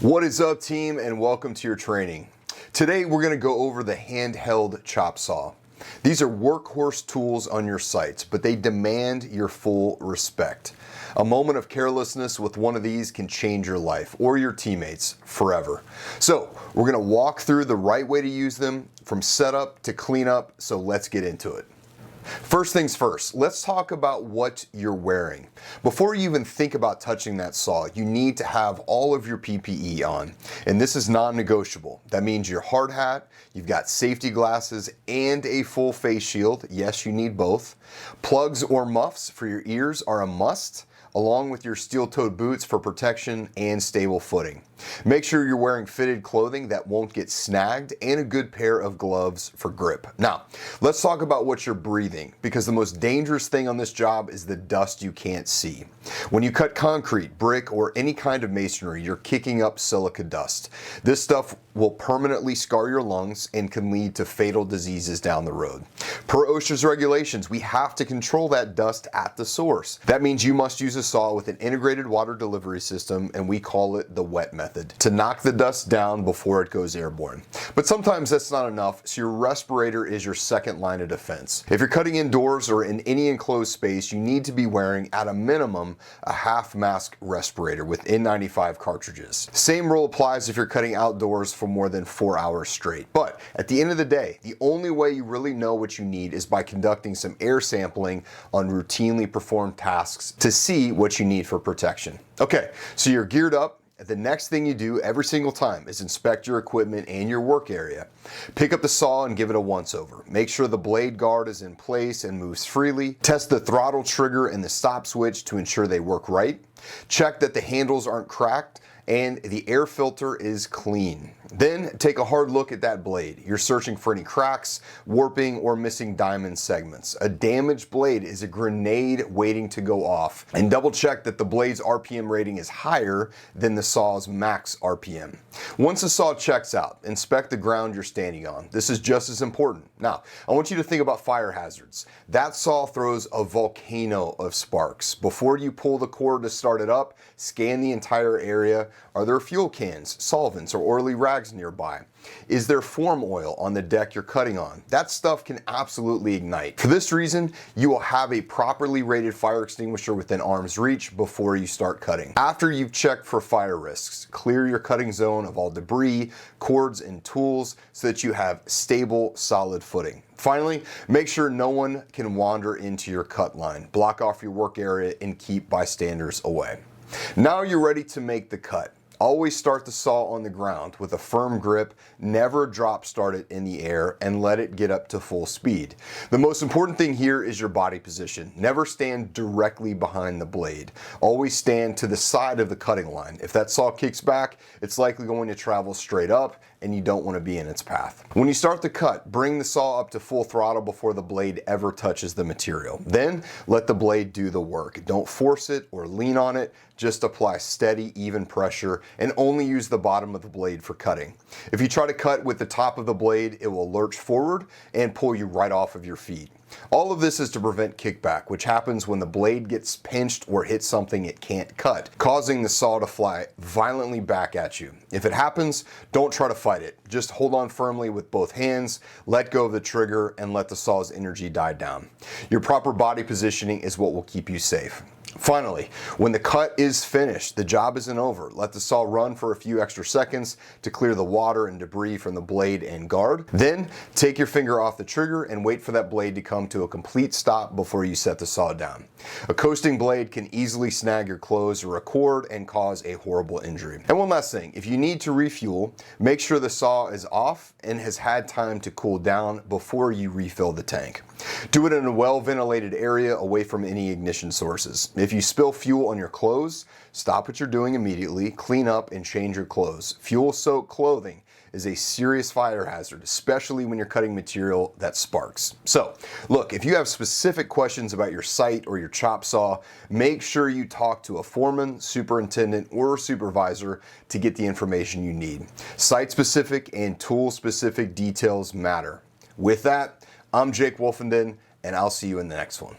What is up, team, and welcome to your training. Today we're going to go over the handheld chop saw. These are workhorse tools on your sites, but they demand your full respect. A moment of carelessness with one of these can change your life or your teammates forever. So we're going to walk through the right way to use them from setup to cleanup, so let's get into it. First things first, let's talk about what you're wearing. Before you even think about touching that saw, you need to have all of your PPE on, and this is non-negotiable. That means your hard hat, you've got safety glasses, and a full face shield. Yes, you need both. Plugs or muffs for your ears are a must, along with your steel-toed boots for protection and stable footing. Make sure you're wearing fitted clothing that won't get snagged and a good pair of gloves for grip. Now, let's talk about what you're breathing, because the most dangerous thing on this job is the dust you can't see. When you cut concrete, brick, or any kind of masonry, you're kicking up silica dust. This stuff will permanently scar your lungs and can lead to fatal diseases down the road. Per OSHA's regulations, we have to control that dust at the source. That means you must use a saw with an integrated water delivery system, and we call it the wet method, to knock the dust down before it goes airborne. But sometimes that's not enough, so your respirator is your second line of defense. If you're cutting indoors or in any enclosed space, you need to be wearing, at a minimum, a half mask respirator with N95 cartridges. Same rule applies if you're cutting outdoors for more than 4 hours straight. But at the end of the day, the only way you really know what you need is by conducting some air sampling on routinely performed tasks to see what you need for protection. Okay, so you're geared up. The next thing you do every single time is inspect your equipment and your work area. Pick up the saw and give it a once-over. Make sure the blade guard is in place and moves freely. Test the throttle trigger and the stop switch to ensure they work right. Check that the handles aren't cracked and the air filter is clean. Then take a hard look at that blade. You're searching for any cracks, warping, or missing diamond segments. A damaged blade is a grenade waiting to go off. And double check that the blade's RPM rating is higher than the saw's max RPM. Once the saw checks out, inspect the ground you're standing on. This is just as important. Now, I want you to think about fire hazards. That saw throws a volcano of sparks. Before you pull the cord to start it up, scan the entire area. Are there fuel cans, solvents, or oily rags nearby? Is there form oil on the deck you're cutting on? That stuff can absolutely ignite. For this reason, you will have a properly rated fire extinguisher within arm's reach before you start cutting. After you've checked for fire risks, clear your cutting zone of all debris, cords, and tools so that you have stable, solid footing. Finally, make sure no one can wander into your cut line. Block off your work area and keep bystanders away. Now you're ready to make the cut. Always start the saw on the ground with a firm grip, never drop start it in the air, and let it get up to full speed. The most important thing here is your body position. Never stand directly behind the blade. Always stand to the side of the cutting line. If that saw kicks back, it's likely going to travel straight up, and you don't want to be in its path. When you start the cut, bring the saw up to full throttle before the blade ever touches the material. Then let the blade do the work. Don't force it or lean on it. Just apply steady, even pressure and only use the bottom of the blade for cutting. If you try to cut with the top of the blade, it will lurch forward and pull you right off of your feet. All of this is to prevent kickback, which happens when the blade gets pinched or hits something it can't cut, causing the saw to fly violently back at you. If it happens, don't try to fight it. Just hold on firmly with both hands, let go of the trigger, and let the saw's energy die down. Your proper body positioning is what will keep you safe. Finally, when the cut is finished, the job isn't over. Let the saw run for a few extra seconds to clear the water and debris from the blade and guard. Then take your finger off the trigger and wait for that blade to come to a complete stop before you set the saw down. A coasting blade can easily snag your clothes or a cord and cause a horrible injury. And one last thing, if you need to refuel, make sure the saw is off and has had time to cool down before you refill the tank. Do it in a well-ventilated area away from any ignition sources. If you spill fuel on your clothes, stop what you're doing immediately, clean up, and change your clothes. Fuel-soaked clothing is a serious fire hazard, especially when you're cutting material that sparks. So, look, if you have specific questions about your site or your chop saw, make sure you talk to a foreman, superintendent, or supervisor to get the information you need. Site-specific and tool-specific details matter. With that, I'm Jake Wolfenden, and I'll see you in the next one.